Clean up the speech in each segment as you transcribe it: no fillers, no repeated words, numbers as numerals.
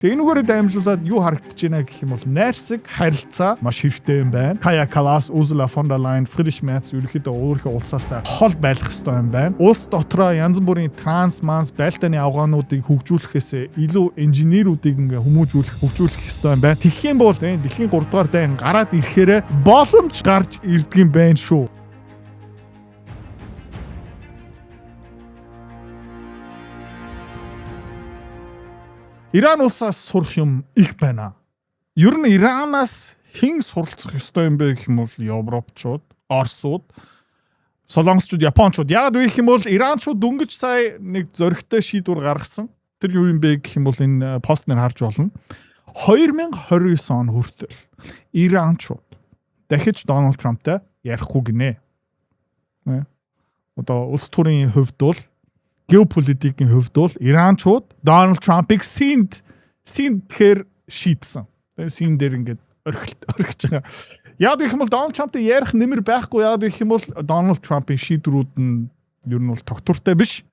Тэгээ энэгээр дамжуулаад юу харагдаж байна гэх юм бол найрсаг харилцаа маш хэрэгтэй юм байна. Kaja Kallas, Ursula von der Leyen, Friedrich Merz ерөнхийдөө өөрийнхөө улсаас хол байлгах ёстой юм байна. Улс дотроо янз бүрийн транс, манс, байлдааны авгаануудыг хөгжүүлэхээс илүү инженеруудыг ингээ хөгжүүлэх ёстой юм байна. Тэгэх юм бол дэлхийн 3 дугаар дайн гараад ирэхээр боломж гарч ирдэг юм байна шүү. Иран улсаас сурах юм их байна. Ер нь Иранаас хэн суралцах ёстой юм бэ гэх юм бол Европчууд, Оросууд, Солонгосчууд, Япончууд. Яг үгэх юм бол Иранчууд дөнгөж сая нэг зөрөгтэй шийдвэр гаргасан. Тэр юу юм бэ гэх юм бол энэ постнэр харж болно. 2029 он хүртэл Иранчууд дахиж Дональд Трамптай ярихгүй гинэ. Одоо улс төрийн хувьд бол геополитикийн хувьд бол Иранчууд Дональд Трампыг синд гэхээр шийдсэн. Син дээр ингээд орхиж байгаа. Яг гэх юм бол Дональд Трамптай ярих нэмэр байхгүй. Яг гэх юм бол Дональд Трампын шийдвэрүүд нь ер нь бол тогтвортой биш.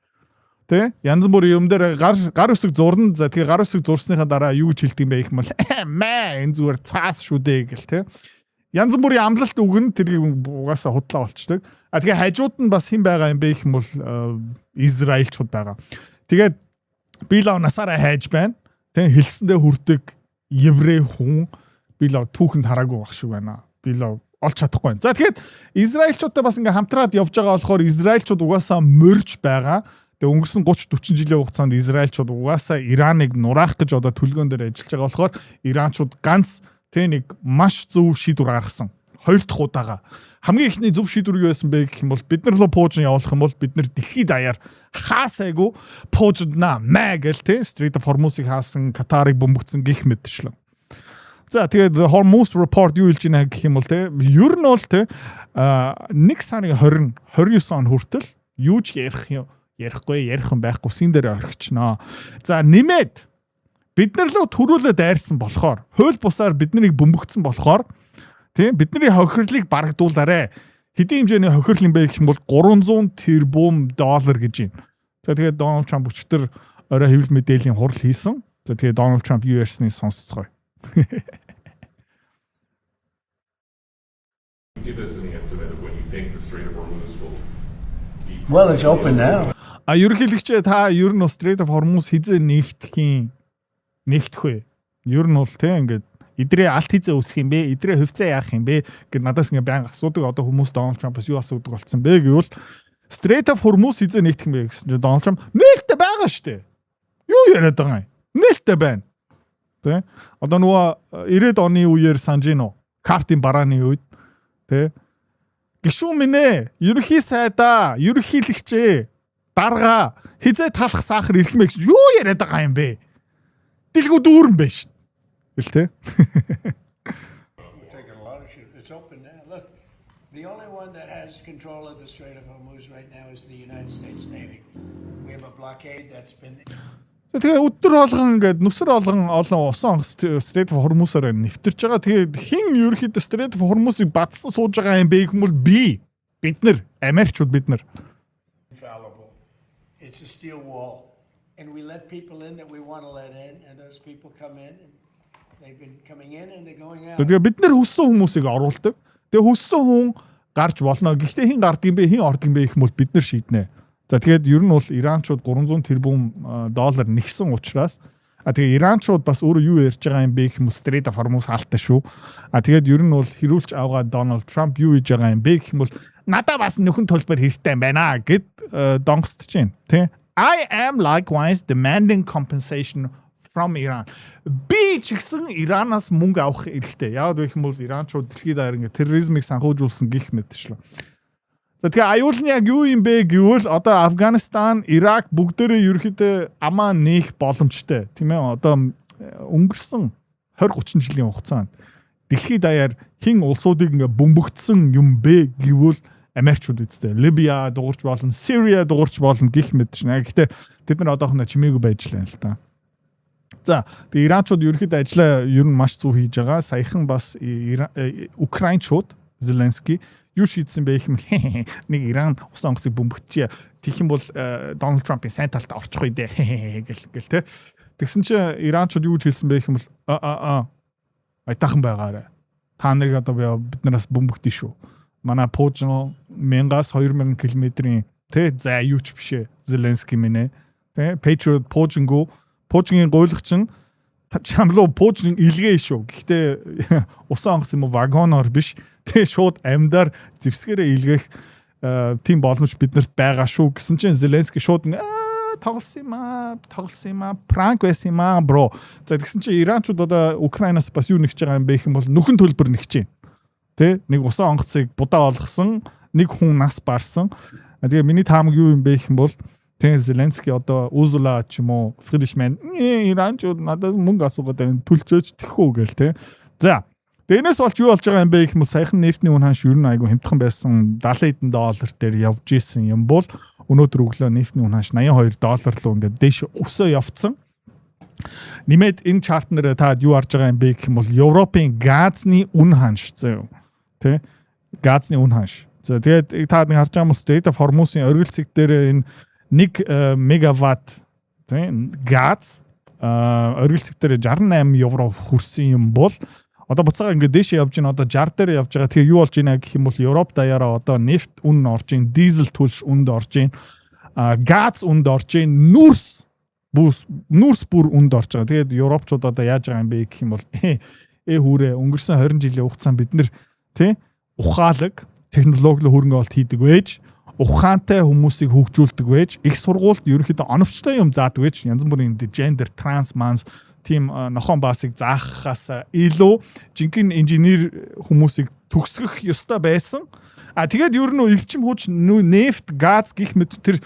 Тэ? Янз бүрийн юм дээр гар үсэг зурна. За тэгээ гар үсэг зурсныхаа дараа юу гэж хэлдэг юм бэ гэх юм бол энэ зүгээр цаас шүү дээ гэл тэ. Янз бүрийн амлалт өгнө тэрийг угаасаа худлаа болчдөг. Тэгээ хажууд нь бас хэн байгаа юм бэ гэх юм бол Израильчууд байгаа. Тэгээд Билав насаараа хайж байна. Тэг хэлсэндээ хүрдэг еврей хүн Билав түүхэнд хараагүй байх шиг байна. Билав олж чадахгүй байна. За тэгээд Израильчуудтай бас ингээ хамтраад явж байгаа болохоор Израильчууд угаасаа морж байгаа. Тэгээ өнгөрсөн 30-40 жилийн хугацаанд Израильчууд угаасаа Ираныг нураах гэж одоо төлгөөн дээр ажиллаж байгаа болохоор Иранчууд ганц нэг маш зөв шийдвэр гаргасан. Хоёр дахь удаага хамгийн ихний зөв шийдвэр юу байсан бэ гэх юм бол бид нар руу пуужин явуулах юм бол бид нар дэлхийд даяар хаасайгүй пуужидна мэ гэл Strait of Hormuz-ыг хаасан, Катарыг бөмбөгцсөн гих мэдчлээ. За тэгээд Hormuz report юу хэлж байна гэх юм бол ер нь бол 1 сарын 29 он хүртэл юу ч ярихгүй байхгүй син дээр орхичноо. За нэмээд бид нар лөө төрүүлээд дайрсан болохоор хууль бусаар биднийг бөмбөгцсөн болохоор бидний хохирлыг барагдуулаарэ. Хэдийн хэмжээний хохирол юм бэ гэх юм бол $300 тэрбум гэж байна. За тэгээд Дональд Трамп өчтөр орой хэвлэл мэдээллийн хурал хийсэн. За тэгээд Дональд Трамп юу ярьсныг сонсцгоё. Well, it's open now. Ерөнхийлөгчөө та ер нь Strait of Hormuz хизээ нэгтгэх вэ? Ер нь бол ингээд эдрээ алт хизээ үүсэх юм бэ? Эдрээ хөвцөө яах юм бэ? Гэт надаас ингээ байнга асуудаг одоо хүмүүс Дональд Трампаас юу асуудаг болцсон бэ гэвэл Strait of Hormuz хизээ нэгтгэх юм бэ гэсэн чинь Дональд Трамп нээлттэй байгаа штэ. Юу яриад байгаа юм? Нээлттэй байна. Тэ? Одоо нөгөө 90-ад оны үеэр санаж гин үү? Картын барааны үед тэ? Гишүүн минь ээ, ерөнхий сайдаа, ерөнхийлөгчээ дарга хизээ талах сахар ирэх мэ гэж юу яриад байгаа юм бэ? Дэлгүү дүүрэн байж. We're taking a lot of shit. It's open now. Look, the only one that has control of the Strait of Hormuz right now is the United States Navy. We have a blockade that's been... Тэгээ өдөр болгон ингээд нүсэр олон усан Strait of Hormuz-аар нэвтэрч байгаа. Тэгээ хин ерөөхдөө Strait of Hormuz-ыг бадсан сууж байгаа юм бэ гэх юм бол бид нар Америкчууд бид нар infallible. It's a steel wall. And we let people in that we want to let in, and those people come in, and they've been coming in and they're going out. Тэгээ бид нар хүссэн хүмүүсийг оруулдаг. Тэгээ хүссэн хүн гарч болно. Гэхдээ хэн гардыг юм бэ, хэн ордог юм бэ гэх юм бол бид нар шийднэ. За тэгээд ер нь бол Иранчууд $300 тэрбум нэгсэн учраас тэгээ Иранчууд бас өөрөө юу ярьж байгаа юм бэ гэх юм бол Strait of Hormuz хаалттай шүү. Тэгээд ер нь бол хэрүүлж авгаа Дональд Трамп юу хийж байгаа юм бэ гэх юм бол надад бас нөхөн төлбөр хэрэгтэй юм байна гэд донгосч байна. Тэ? I am likewise demanding compensation from Iran. Би ч гэсэн Иранаас мөнгө авах эрхтэй. Яг гэх юм бол Иранчууд дэлхийд даяар ингээ терроризмыг санхүүжүүлсэн гих мэтчлээ. За тэгээ аюул нь яг юу юм бэ гэвэл одоо Афганистан, Ирак бүгдээрээ ерөөхдөө амаа нээх боломжтой. Тийм ээ одоо өнгөрсөн 20-30 жилийн хугацаанд дэлхийд даяар хин улсуудыг ингээ бөмбөгдсөн юм бэ гэвэл Америкчууд үстэй. Либя дуурч болно, Сирия дуурч болно гих мэдчихнэ. Гэхдээ тэд нар одоохондоо чимээгүй байж лээ л та. За, тэгээ Иранчууд ерөөхдөө ажиллаа ер нь маш зөв хийж байгаа. Саяхан бас Украинчууд Зеленский юу шийдсэн бэ гэх юм нэг Иран усан онгоцыг бөмбөгчээ. Тэгэх юм бол Дональд Трампын сайн талд орчих үедээ гэл тэ. Тэгсэн чинь Иранчууд юу гэж хэлсэн бэ гэх юм бол айтаахан байгаарай. Та нарыг одоо биднээс бөмбөгдөн шүү. Манай Пужин 1000-аас 2000 км-ийн за юу ч биш ээ. Зеленский минь тэ Patriot Пужингийн гойлох чинь чамлуу Пужин илгээ шүү. Гэхдээ усан онгоц юм уу вагоноор биш. Тэ шууд амьдаар зевсгэрээ илгээх тийм боломж биднэрт байгаа шүү гэсэн чинь Зеленский шууд тоглосон юм аа пранк байсан юм аа бро. За тэгсэн чинь Иранчууд одоо Украинаас бас юу нэгж байгаа юм бэ гэх юм бол нүхэн төлбөр нэгж чинь. Тэ нэг усан онгоцыг будаа олгосон, нэг хүн нас барсан. Тэгээ миний таамаг юу юм бэ гэх юм бол тэ Зеленский одоо Узула ч юм уу Фридришмен Иранчууд надад мөнгө асуугаад байна төлчөөч тэхүү гээл тэ. За Энэс болж юу болж байгаа юм бэ гэх юм бол саяхан нефтний үн ханш ер нь айгүй хямдхан байсан $70 дээр явж исэн юм бол өнөөдөр өглөө нефтний үн ханш $82 руу ингээд дээш өсөө явцсан. Нэмээд энэ чарт нэр та юу харж байгаа юм бэ гэх юм бол Европын газны үн ханш зөө. Тэ? Газны үн ханш. За тэгээд та харж байгаа юм Strait of Hormuz-ийн оргил цэг дээр энэ 1 мегаватт тэ газ оргил цэг дээр €68 хүрсэн юм бол одоо буцаага ингээд дээшээ явж байна. Одоо 60 дээр явж байгаа. Тэгээ юу болж байна гэх юм бол Европ даяараа одоо нефт үн орж ийн, дизель түлш үнд орж ийн, газ үнд орж ийн, нүрс бүр үнд орж байгаа. Тэгээд Европчууд одоо яаж байгаа юм бэ гэх юм бол хүүрээ өнгөрсөн 20 жилийн хугацаанд бид нэр тий ухаалаг технологийн хөрөнгө оолт хийдэг байж, ухаантай хүмүүсийг хөгжүүлдэг байж, их сургуульд ерөнхийдөө оновчтой юм заадаг байж, янз бүрийн гендер, транс, манс тийм нохон баасыг заахаас илүү жинхэнэ инженер хүмүүсийг төгсгөх ёстой байсан. Тэгээд ер нь эрчим хүч нефт, газ гэх мэт тэр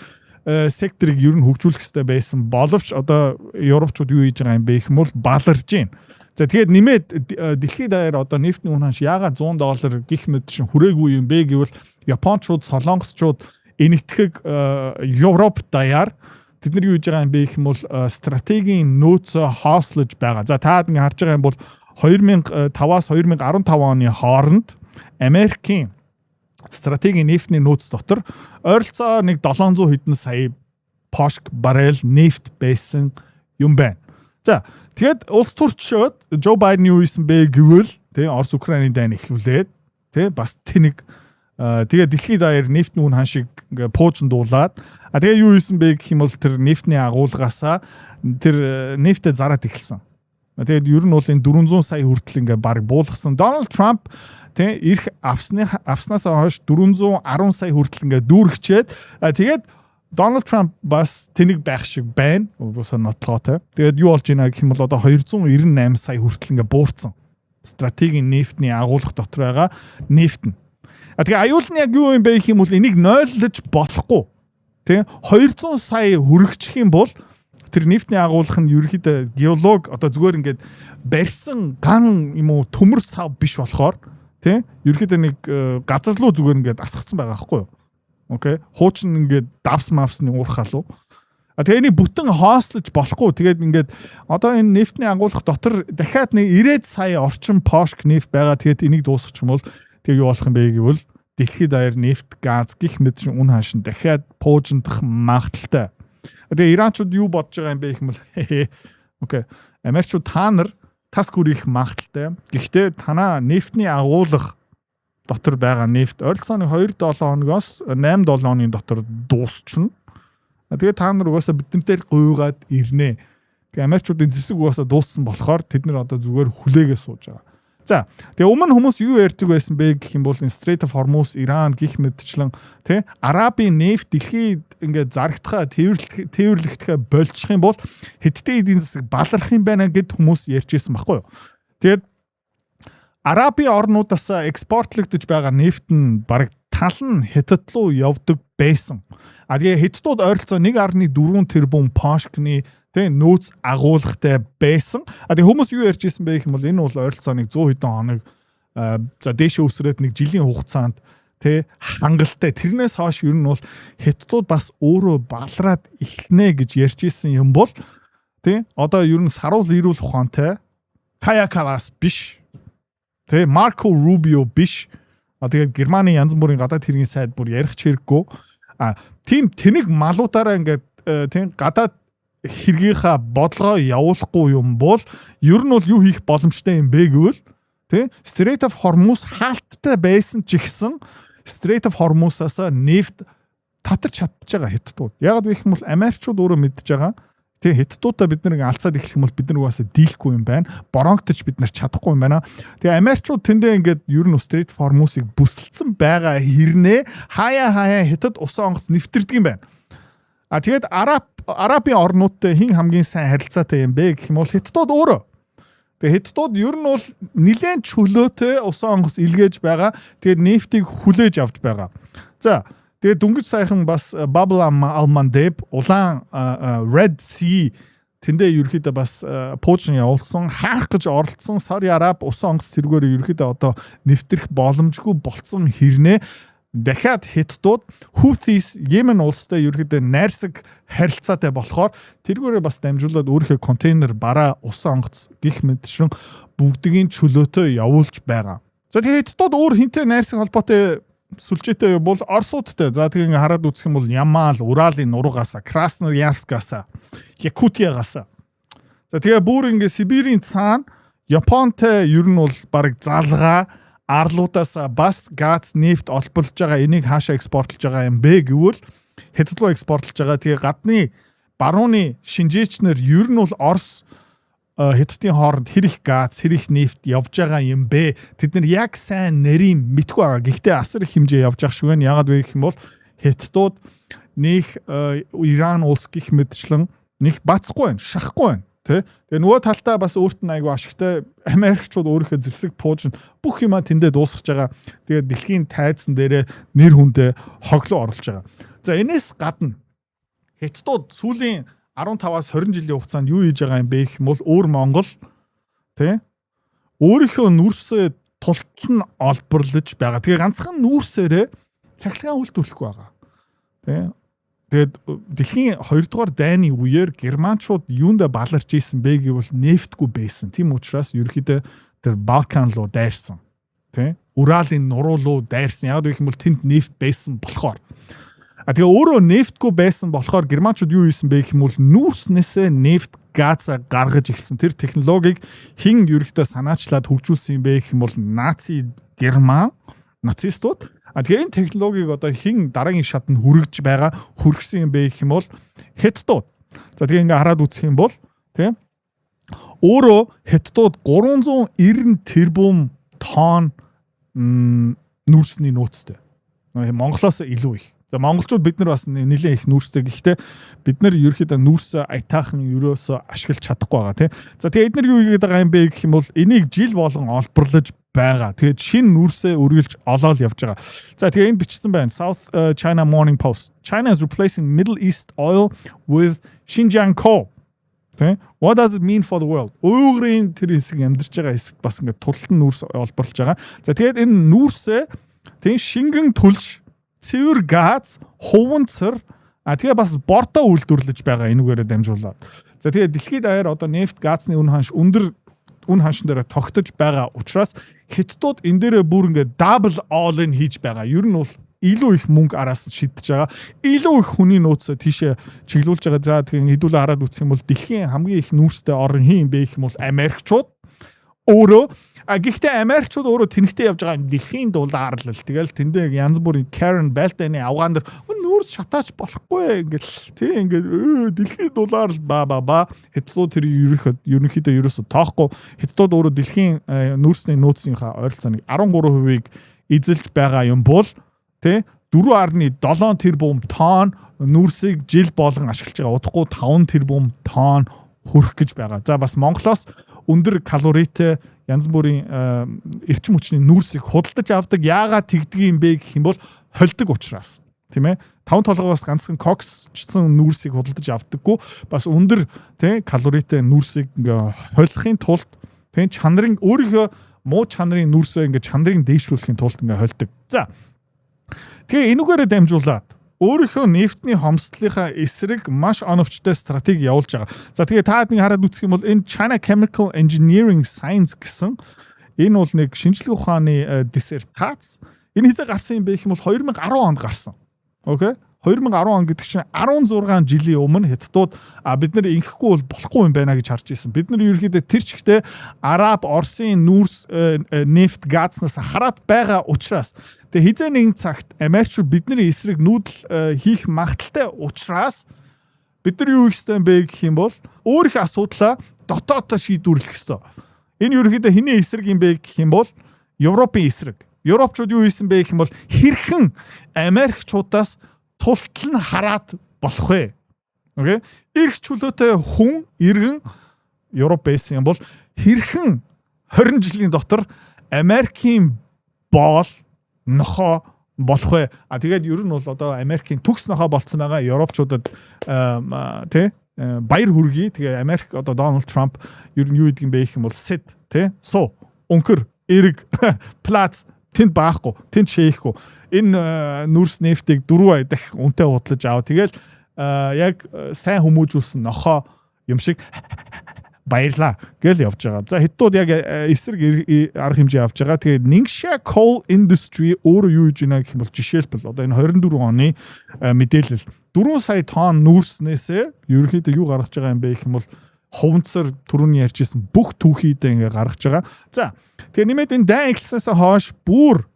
секторыг ер нь хөгжүүлэх ёстой байсан. Боловч одоо Европчууд юу хийж байгаа юм бэ гэх юм бол баларж байна. За тэгээд нэмээд дэлхийд даяар одоо нефтний үн ханш яагаад $100 гэх мэт шин хүрээгүй юм бэ гэвэл Япончууд, Солонгосчууд энэтхэг Европ даяар тэд нар юу хийж байгаа юм бэ гэх юм бол стратегийн нөөцөө хоослож байгаа. За та ингэ харж байгаа юм бол 2005-аас 2015 оны хооронд Америкийн стратегийн нефтний нөөц дотор ойролцоо нэг 700 хэдэн сая пошк баррел нефт байсан юм байна. За тэгээд улс төрчид Жо Байден юу хийсэн бэ гэвэл тий Орос Украиний дайн эхлүүлээд тий бас тэнэг тэгээд дэлхийд даяар нефтний үн ханшиг ингээ пуужин дуулаад тэгээ юу хийсэн бэ гэх юм бол тэр нефтний агуулгаасаа тэр нефтэ зараад эхэлсэн. Тэгээд ер нь бол энэ 400 сая хүртэл ингээ баг буулгасан. Дональд Трамп тий ирэх авснаас хойш 410 сая хүртэл ингээ дүүргчээд тэгээд Дональд Трамп бас тэнэг байх шиг байна. Уусаа нотлоотой. Тэгээд юу болж байна гэх юм бол одоо 298 сая хүртэл ингээ буурсан. Стратегийн нефтний агуулга дотор байгаа нефт нь. Тэгээ аюул нь яг юу юм бэ гэх юм бол энийг нойлож болохгүй. Тэ 200 сая хүрэгчих юм бол тэр нефтний агуулгах нь ерөөхдөө геолог одоо зүгээр ингээд барьсан ган юм уу төмөр сав биш болохоор тэ ерөөхдөө нэг газар руу зүгээр ингээд асгацсан байгаа байхгүй юу? Окей. Хуучин ингээд давс мавсны уурхалуу. Тэгээ энийг бүтэн хоослож болохгүй. Тэгээд ингээд одоо энэ нефтний агуулгах дотор дахиад нэг 90 сая орчим пошк нефт байгаа. Тэгээд энийг дуусгах юм бол тэгээ юу болох юм бэ гэвэл дэлхийд даяар нефт, газ гих мэт үн ханшин дахиад пуужиндах магадaltaй. Тэгээ Иранчууд юу бодож байгаа юм бэ гэх юм бол окей. Америкчууд та нар тас хүрэх магадaltaй. Гэхдээ танаа нефтний агуулгах дотор байгаа нефт ойролцоогоо 2-7 хоногоос 8-7 оны дотор дуусчихна. Тэгээ та нар угаасаа бидэнтэй гуйгаад ирнэ. Тэгээ Америкчуудын зэвсэг угаасаа дууссан болохоор тэд нар одоо зүгээр хүлээгээ сууж байгаа. За тэгээ өмнө хүмүүс юу ярьдаг байсан бэ гэх юм бол Strait of Hormuz, Иран гих мэдчлэн тий Арабын нефт дэлхийд ингээд зарагдахаа тээвэрлэхээ болчих юм бол Хятадын эдийн засаг баларх юм байна гэд хүмүүс ярьжсэн байхгүй юу. Тэгээд Арабын орнуудаас экспортлогдож байгаа нефт нь бараг тал нь Хятад руу явдаг байсан. Тэгээ Хятадууд ойролцоо 1.4 тэрбум пошкны тэ нөөц агуулгатай байсан. Тэгээ хүмүүс юу ярьж ирсэн бэ гэх юм бол энэ бол ойролцоо нэг 100 хэдэн хоног за дээшээ өсрээд нэг жилийн хугацаанд тэ хангалттай. Тэрнээс хойш ер нь бол Хятадууд бас өөрөө балраад эхлэнэ гэж ярьж ирсэн юм бол тэ одоо ер нь саруул ирүүл ухаантай Кая Калас биш. Тэ Марко Рубио биш. Тэгээд Германы янз бүрийн гадаад хэргийн сайд бүр ярих ч хэрэггүй. Тийм тэнэг малуудаараа ингээд тийм гадаад хэргийнхаа бодлогоо явуулахгүй юм бол ер нь бол юу хийх боломжтой юм бэ гэвэл тий Strait of Hormuz хаалттай байсан ч гэсэн Strait of Hormuz-аас нефт татаж чадчих байгаа Хятадууд. Ягаад вэ гэх юм бол Америкчууд өөрөө мэдж байгаа. Тэг Хятадуудаа бид нэг алцаад эхлэх юм бол бид нар угаасаа дийлэхгүй юм байна. Боронгтож бид нар чадахгүй юм байна. Тэгээ Америкчууд тэндээ ингээд ер нь Strait of Hormuz-ыг бүсэлсэн байгаа хэрнээ хаяа Хятад усан онгоц нэвтэрдэг юм байна. Тэгээд Арабын орнуудтай хэн хамгийн сайн харилцаатай юм бэ гэх юм бол Хятадууд өөрөө. Тэгээ Хятадууд ер нь бол нэлээд чөлөөтэй усан онгоц илгээж байгаа. Тэгээд нефтийг хүлээж авч байгаа. За тэгээд дүнгиж сайхан бас Bab al-Mandeb улаан Red Sea тэндээ ерөөхдөө бас пуужин явуулсан хаах гэж оролцсон Сауди Араб усан онгоц тэргээр ерөөхдөө одоо нэвтрэх боломжгүй болцсон хэрнээ дахиад Хятадууд Houthis Yemen улстай ерөөхдөө найрсаг харилцаатай болохоор тэргээрээ бас дамжуулаад өөрийнхөө контейнер бараа усан онгоц гих мэдшин бүгдгийн чөлөөтэй явуулж байгаа. За тэгээд Хятадууд өөр хинтэй найрсаг холбоотой сүлжээтэй бол Оросуудтай. За тэгээ хараад үзэх юм бол Ямал, Уралын нуруугаасаа, Красноярскаасаа, Якутиагаасаа. За тэгээ бүр ингээ Сибирийн цаана Японтай ер нь бол баг залгаа арлуудаасаа бас газ, нефт олборлож байгаа. Энийг хаашаа экспортлж байгаа юм бэ гэвэл Хятад руу экспортлж байгаа. Тэгээ гадны барууны шинжээчнэр ер нь бол Орос Хятадын хооронд хэрэг газ, хэрэг нефт явж байгаа юм бэ? Тэд нар яг сайн нарийн мэдгүй байгаа. Гэхдээ асар их хэмжээ явж байгаа шүү гэн. Ягаад вэ гэх юм бол Хятадууд нэг Иран улс гих мэдчлэн нэг бацхгүй байна, шахахгүй байна. Тэгээ нөгөө талтаа бас өөрт нь айгүй ашигтай Америкчууд өөрийнхөө зэвсэг пуужин бүх юма тэндээ дуусгаж байгаа. Тэгээ дэлхийн тайзан дээрээ нэр хүндээ хоглоо оруулж байгаа. За энэс гадна Хятадууд сүүлийн 15-аас 20 жилийн хугацаанд юу хийж байгаа юм бэ гэх юм бол өөр Монгол өөрийнхөө нүрсээ тултал нь олборлож байгаа. Тэгээ ганцхан нүрсээрээ цахилгаан үйлдвэрлэхгүй байгаа. Тэгээд дэлхийн 2 дугаар дайны үеэр германчууд юундаа баларч ийсэн бэ гэвэл нефтгүй байсан. Тийм учраас ерөөхдөө тэр Балкан руу дайрсан. Уралын нуруу руу дайрсан. Яг гэх юм бол тэнд нефт байсан болохоор. Тэгээ өөрөө нефтгүй байсан болохоор германчууд юу хийсэн бэ гэх юм бол нүүрснээсээ нефт газа гаргаж ирсэн. Тэр технологиг хин ерөөхдөө санаачлаад хөгжүүлсэн юм бэ гэх юм бол Наци Герман, нацистууд. Тэгээ энэ технологиг одоо хин дараагийн шатанд хүргэсэн юм бэ гэх юм бол Хятадууд. За тэгээ ингээ хараад үзэх юм бол өөрөө Хятадууд 390 тэрбум тонн нүүрсний нөөцтэй. Монголоос илүү их. За монголчууд бид нар бас нэлээд их нүүрстэй. Гэхдээ бид нар ерөөхдөө нүүрс аятаахан ерөөсөө ашиглаж чадахгүй байгаа. За тэгээ эдгээр юу хийгээд байгаа юм бэ гэх юм бол энийг жил болгон олборлож байгаа. Тэгээд шинэ нүүрсээ өргөлж олоод явж байгаа. За тэгээ энэ бичсэн байна. South China Morning Post. China is replacing Middle East oil with Xinjiang coal. What does it mean for the world? Өөрийн тэр хэсэг амьдарч байгаа хэсэгт бас ингээд тултан нүүрс олборлож байгаа. За тэгээд энэ нүүрсээ шингэн түлш цэвэр газ, хуванцар тэгээ бас бортоо үйлдвэрлэж байгаа энүүгээрээ дамжуулаад. За тэгээ дэлхийд даяар одоо нефт, газны үн ханш өндөр үн ханшин дээр тогтож байгаа учраас Хятадууд энэ дээрээ бүр ингээд double all in хийж байгаа. Ер нь бол илүү их мөнгө араас шидэж байгаа. Илүү их хүний нөөцөө тийшээ чиглүүлж байгаа. За тэгээ хэдүүлээ хараад үзэх юм бол дэлхийн хамгийн их нүүрстэй орн хин юм бэ гэх юм бол Америкчууд өөрөө гэхдээ Америкчууд өөрөө тэнхтэй явж байгаа дэлхийн дулаар л тэгэл тэндээ янз бүрийн Karen Beltany авгаан дээр нүүрс шатаач болохгүй ингээд дэлхийн дулаар л ба Хятадууд тэр ерөнхийдөө ерөөсө тоохгүй. Хятадууд өөрөө дэлхийн нүүрсний нөөцийнхаа ойролцооныг 13%-ийг эзэлж байгаа юм бол 4.7 тэрбум тонн нүүрсийг жил болгон ашиглаж байгаа. Удахгүй 5 тэрбум тонн хүрэх гэж байгаа. За бас Монголоос өндөр калоритой янз бүрийн эрчим хүчний нүүрсийг худалдаж авдаг. Яагаад тэгдэг юм бэ гэх юм бол холдог учраас. Тийм ээ. 5 толгоос ганцхан коксчсан нүүрсийг худалдаж авдаггүй. Бас өндөр калоритой нүүрсийг ингээ холихын тулд чанарын өөрийнхөө муу чанарын нүүрсээ ингээ чанарыг дээшлүүлэхийн тулд ингээ холдог. За. Тэгээ энүүгээрээ дамжуулаад өөрийнхөө нефтний хомсдлынхаа эсрэг маш оновчтой стратеги явуулж байгаа. За тэгээ та нэг хараад үзэх юм бол энэ China Chemical Engineering Science гэсэн энэ бол нэг шинжлэх ухааны диссертац. Энэ хэзээ гарсан юм бэ гэх юм бол 2010 онд гарсан. Окей? 2010 он гэдэг чинь 16 жилийн өмнө Хятадууд бид нар ингэхгүй бол болохгүй юм байна гэж харж ирсэн. Бид нар ерөөхдөө тэр чигтээ Араб, Оросын нүүрс нефт газнаас хараад байгаа учраас тэгээ хизээ нэгэн цагт Америкчууд бидний эсрэг нүүдэл хийх магадaltaй учраас бид нар юу хийх ёстой юм бэ гэх юм бол өөрийнхөө асуудлаа дотоодоо шийдвэрлэх ёстой. Энэ ерөөхдөө хэний эсрэг юм бэ гэх юм бол Европын эсрэг. Европчууд юу хийсэн бэ гэх юм бол хэрхэн Америкчуудаас тултал нь хараад болох вэ? Окей? Ирэх чөлөөтэй хүн иргэн Европ байсан юм бол хэрхэн 20 жилийн дотор Америкийн боол нохоо болох вэ? Тэгээд ер нь бол одоо Америкийн төгс нохоо болцсон байгаа Европчуудад баяр хүргэе. Тэгээ Америк одоо Дональд Трамп ер нь юу гэдэг юм бэ гэх юм бол сет суу өнхөр эрг плац тэнд баахгүй тэнд шээхгүй энэ нүрс нефтийг 4 дахь үнэтэй худалдаж аваа. Тэгэл яг сайн хүмүүжүүлсэн нохоо юм шиг баярлаа гэл явж байгаа. За Хятадууд яг эсрэг арга хэмжээ авч байгаа. Тэгээд Ningxia Coal Industry өөрөө юу гэж байна гэх юм бол жишээлбэл одоо энэ 24 оны мэдээлэл 4 сая тонн нүүрснээсээ ерөнхийдөө юу гаргаж байгаа юм бэ гэх юм бол хувцар түрүүний ярьжсэн бүх түүхийдээ ингээ гаргаж байгаа. За тэгээ нэмээд энэ дайн эхэлснээс хойш бүр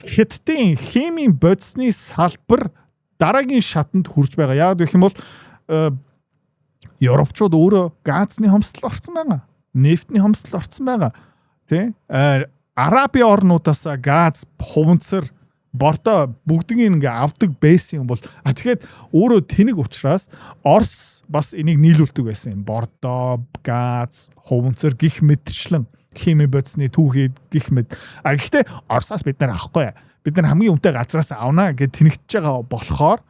Хятадын химийн бодисны салбар дараагийн шатанд хүрч байгаа. Яг гэх юм бол Европчууд өөрөө газны хомсдол орсон байгаа. Нефтний хомсдол орсон байгаа. Тэ? Арабын орнуудаас газ, хувцар, бордоо бүгдийг ингээ авдаг байсан юм бол тэгэхээр өөрөө тэнэг учраас Орос бас энийг нийлүүлдэг байсан юм. Бордоо, газ, хувцар гих мэтчлэн хими бодисны түүхийд гих мэд. Гэхдээ Оросоос бид нар авахгүй. Бид нар хамгийн үнэтэй газраас авна гэж тэнэгтэж байгаа болохоор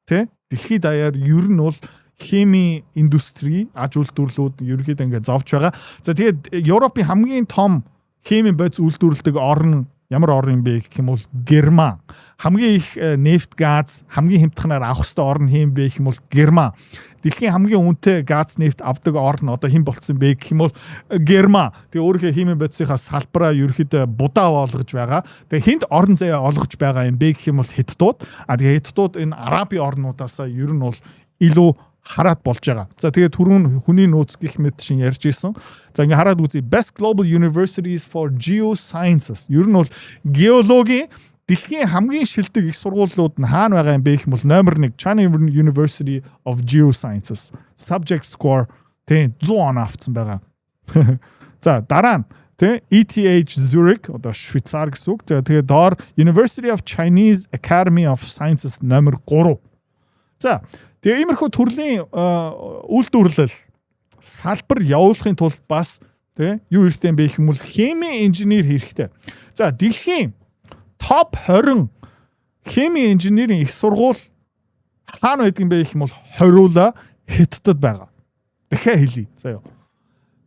тий дэлхийд даяар ер нь бол хими индустри аж үйлдвэрлэлүүд ерөөхдөө ингээд зовж байгаа. За тэгээд Европын хамгийн том хими бодис үйлдвэрлэдэг орн ямар орн юм бэ гэх юм бол Герман. Хамгийн их нефт, газ хамгийн хямдханаар авах ёстой орн хэм бэ гэх юм бол Герман. Дэлхийн хамгийн үнэтэй газ, нефт авдаг орн одоо хэн болцсон бэ гэх юм бол Герман. Тэгээ өөрийнхөө химийн бодисынхаа салбараа ерөөхдөө будаа болгож байгаа. Тэгээ хэнд орон зайгаа олгож байгаа юм бэ гэх юм бол Хятадууд. Тэгээ Хятадууд энэ Арабын орнуудаасаа ер нь бол илүү хараад болж байгаа. За тэгээд түрүүн хүний нууц гих мэт шин ярьж исэн. За ингээ хараад үзье. Best Global Universities for Geosciences. Ер нь бол геологийн дэлхийн хамгийн шилдэг их сургуулиуд нь хаана байгаа юм бэ гэх юм бол номер 1 China University of Geosciences. Subject score 100 авсан байгаа. За дараа нь ETH Zurich одоо Швейцар гэсэн үг. Тэгээд доор University of Chinese Academy of Sciences номер 3. За тэгээ иймэрхүү төрлийн үйлдвэрлэл салбар явуулахын тулд бас юу хэрэгтэй юм бэ гэх юм бол хими инженер хэрэгтэй. За дэлхийн топ 20 хими инженерийн их сургууль хаана байдаг юм бэ гэх юм бол хориула Хятадд байгаа. Дахиад хэлье. Заяа.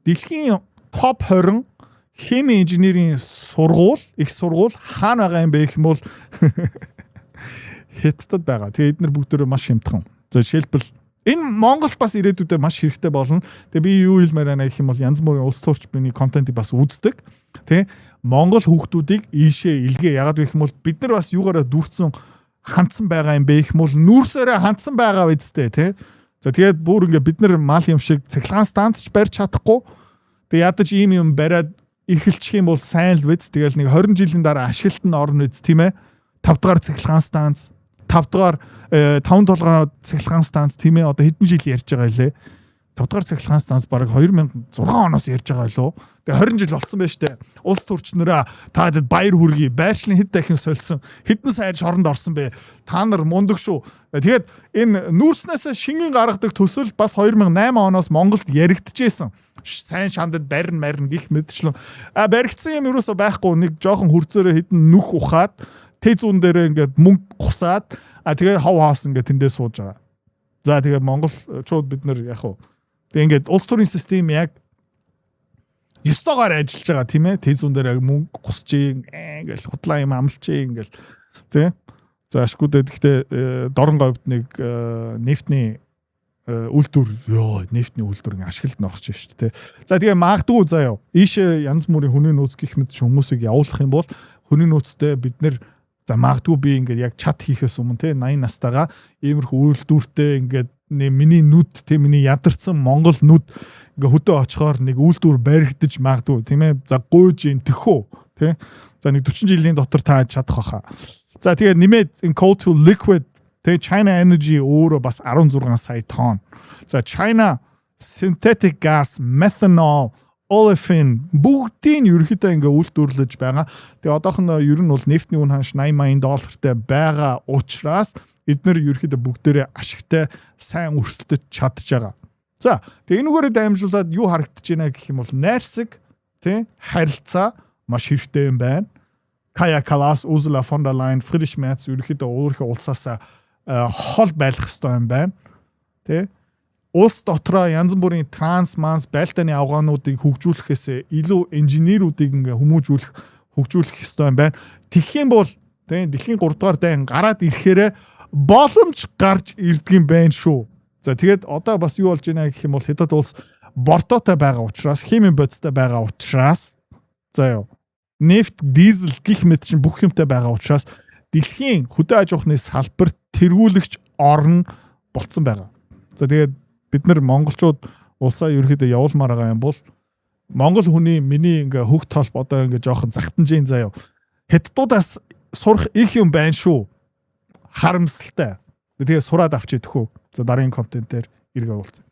Дэлхийн топ 20 хими инженерийн сургууль, их сургууль хаана байгаа юм бэ гэх юм бол Хятадд байгаа. Тэгээ эдгээр бүгдөө маш хямдхан. За жишээлбэл энэ Монголд бас ирээдүйдээ маш хэрэгтэй болно. Тэгээ би юу хэлмээр байна гэх юм бол янз бүрийн улс төрч биений контентыг бас үздэг. Тэ Монгол хүүхдүүдийг ийшээ илгээ. Ягаад гэх юм бол бид нар бас юугаараа дүүрсэн хандсан байгаа юм бэ гэх юм бол нүүрсээрээ хандсан байгаа үсттэй тэ. За тэгээд бүр ингээ бид нар мал юм шиг цахилгаан станцч барьж чадахгүй. Тэгээ ядаж ийм юм бариад эхэлчих юм бол сайн л биз. Тэгэл нэг 20 жилийн дараа ашиглалт нь орно үз тийм ээ. 5 дахь цахилгаан станц 5 дахь 5 толгой цахилгаан станц тийм ээ одоо хэдэн жил ярьж байгаа лээ 5 дахь цахилгаан станц бараг 2006 оноос ярьж байгаа лөө. Тэгээ 20 жил болсон байна штэ. Улс төрчнөрөө та хэд баяр хүргэе. Байршлын хэд дахин сольсон. Хэдэн сайд шоронд орсон бэ? Та нар мундаг шүү. Тэгээд энэ нүүрснээс шингэн гаргадаг төсөл бас 2008 оноос Монголд яригдчихсэн. Сайн шандад барин гих мэдчлэн. Баригдсан юм юусоо байхгүй. Нэг жоохон хурцөөрөө хэдэн нүх ухаад Тэ зүүн дээр ингээд мөнгө гусаад тэгээ хав хаос ингээд тэндээ сууж байгаа. За тэгээ монголчууд бид нэр яг хуу. Тэгээ ингээд улс төрийн систем яг 9 тоогоор ажиллаж байгаа тийм ээ. Тэ зүүн дээр яг мөнгө гусч ингээл худлаа юм амлч ингээл тий. За ашгүйдээ гэхдээ дорн говьд нэг нефтний үйлдвэр нефтний үйлдвэр ашиглалт нь орж байна шүү дээ. За тэгээ магадгүй заяа. Ийшээ янз бүрийн хүний нөөц гих мэт хүмүүсийг явуулах юм бол хүний нөөцтэй бид нэр За магадгүй би ингээд яг чат хийхээс өмнө те 80 настайгаа иймэрхүү үйлдвэртэй ингээд миний нүд те миний ядарсан Монгол нүд ингээ хөдөө очихоор нэг үйлдвэр баригдаж магадгүй тийм ээ. За гуйж ин тэхүү те. За нэг 40 жилийн дотор та чадах баха. За тэгээд нэмээд in coal to liquid те China Energy өөрөө бас 16 сая тонн. За China synthetic gas, methanol, olefin бүгдийг ерөөхдөө ингээ үйлдвэрлэж байгаа. Тэгээ одоохондоо ер нь бол нефтний үн ханш $80,000 байгаа учраас эдгээр ерөөхдөө бүгдээрээ ашигтай сайн өрсөлдөж чадж байгаа. За тэгээ энүүгээрээ дамжуулаад юу харагдаж байна гэх юм бол найрсаг тий харилцаа маш хэрэгтэй юм байна. Kaja Kallas, Ursula von der Leyen, Friedrich Merz ерөөхдөө өөрийнхөө улсаас хол байлгах ёстой юм байна. Тий улс дотроо янз бүрийн трансманс байлдааны авгаануудыг хөгжүүлэхээс илүү инженеруудыг ингээ хөгжүүлэх ёстой юм байна. Тэгэх юм бол тийм дэлхийн 3 дугаар дайн гараад ирэхээр боломж гарч ирдэг юм байна шүү. За тэгээд одоо бас юу болж байна гэх юм бол Хятад улс бортоотой байгаа учраас химийн бодистой байгаа учраас за юу нефт, дизель гэх мэт чинь бүх юмтай байгаа учраас дэлхийн хөдөө аж ахуйн салбарт тэргүүлэгч орн болцсон байгаа. За тэгээд бид нар монголчууд улсаа ерөөхдөө явуулмаар байгаа юм бол монгол хүний миний ингээ хөх толб одоо ингээ жоохон загтанжийн заяа хятадуудаас сурах их юм байна шүү. Харамсалтай. Тэгээ сураад авч идэх үү. За дараагийн контент дээр иргэ уулзъя.